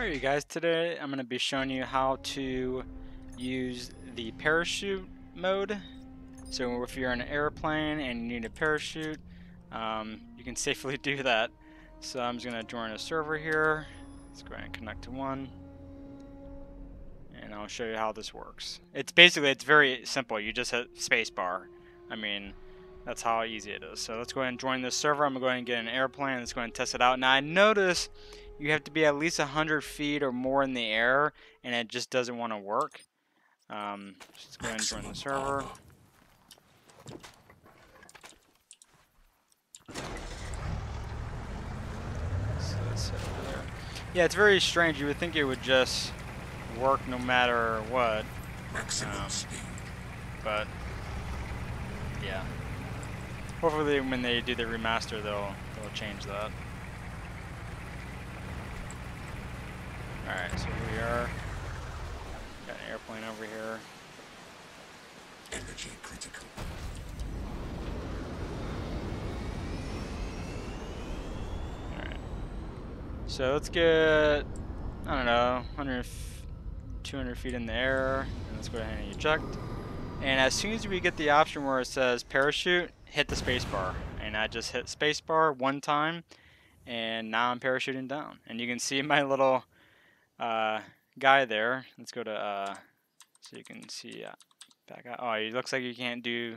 Alright you guys, today I'm going to be showing you how to use the parachute mode. So if you're in an airplane and you need a parachute, you can safely do that. So I'm just going to join a server here. Let's go ahead and connect to one. And I'll show you how this works. It's very simple. You just hit spacebar. I mean, that's how easy it is. So let's go ahead and join this server. I'm going to go ahead and get an airplane. Let's go ahead and test it out. Now I notice you have to be at least 100 feet or more in the air, and it just doesn't want to work. Let's go ahead and join the server. So let's sit over there. Yeah, it's very strange. You would think it would just work no matter what. But yeah. Hopefully when they do the remaster they'll change that. Alright, so here we are. Got an airplane over here. Energy critical. Alright. So let's get, I don't know, 200 feet in the air. And let's go ahead and eject. And as soon as we get the option where it says parachute, hit the spacebar. And I just hit spacebar one time. And now I'm parachuting down. And you can see my little guy there. Let's go to so you can see back out. Oh, it looks like you can't do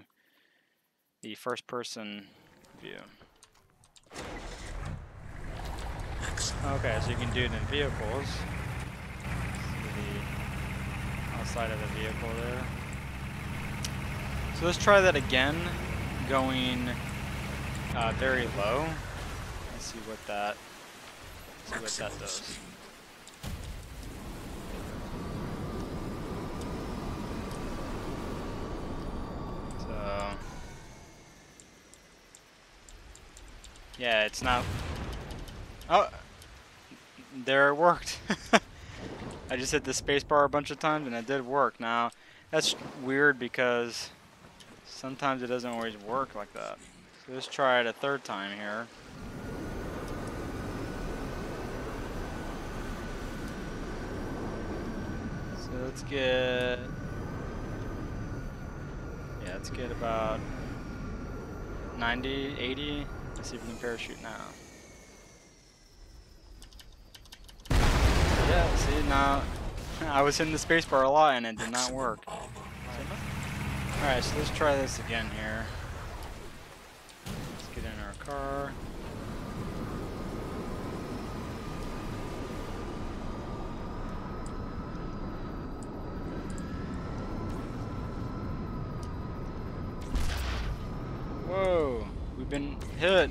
the first person view. Okay, so you can do it in vehicles. See the outside of the vehicle there. So let's try that again, going very low. Let's see what that does. Yeah, it's not. Oh, there it worked. I just hit the spacebar a bunch of times and it did work. Now, that's weird because sometimes it doesn't always work like that. So let's try it a third time here. So let's get about 90, 80. Let's see if we can parachute now. Yeah, see now, I was hitting the spacebar a lot and it did not work. Alright, so let's try this again here. Let's get in our car. Whoa, we've been hit.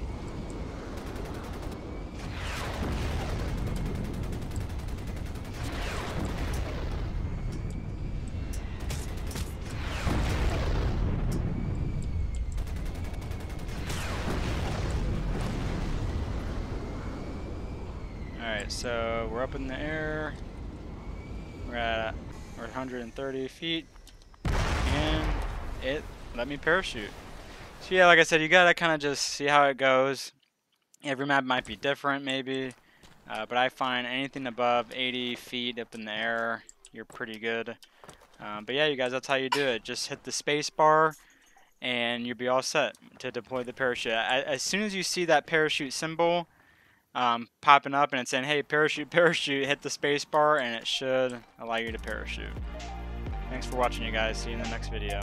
Alright, so we're up in the air. We're 130 feet. And it let me parachute. So yeah, like I said, you gotta kind of just see how it goes. Every map might be different, maybe. But I find anything above 80 feet up in the air, you're pretty good. But yeah, you guys, that's how you do it. Just hit the space bar, and you'll be all set to deploy the parachute. As soon as you see that parachute symbol popping up and it's saying, hey, parachute, parachute, hit the space bar, and it should allow you to parachute. Thanks for watching, you guys. See you in the next video.